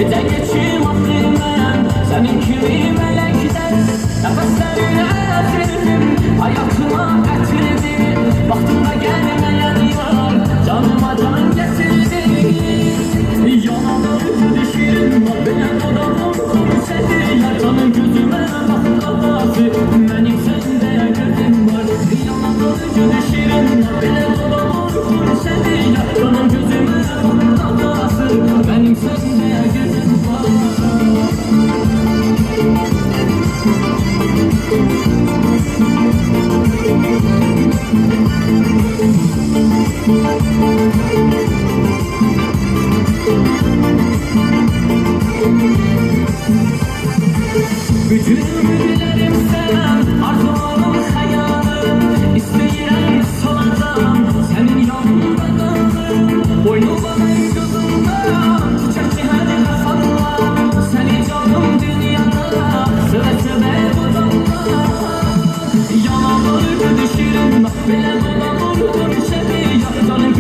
Gece geçirmezdim ben senin kimi melekten. Nefeslerine esirdim, hayatıma getirdim. Baktığımda gelmeyen yar canıma can getirdi. Yana düşürüm, benim odamın konuşedi. Yar canın gözüme baklavası, benim sende gözüm var. Yana düşürüm, benim odamın konuşedi. Yar canın gözüme baklavası, benim sende gözüm var. Bütün günlerim sen, arzularım hayalım. İsteyirem solacağım, senin yanında kaldım. Boynuma gözümden, çiçekli her kafanla. Seni canım dünyada, sıra sıra bu damla. Yanağları düşürüm, benim olamur konuşabilir. Canım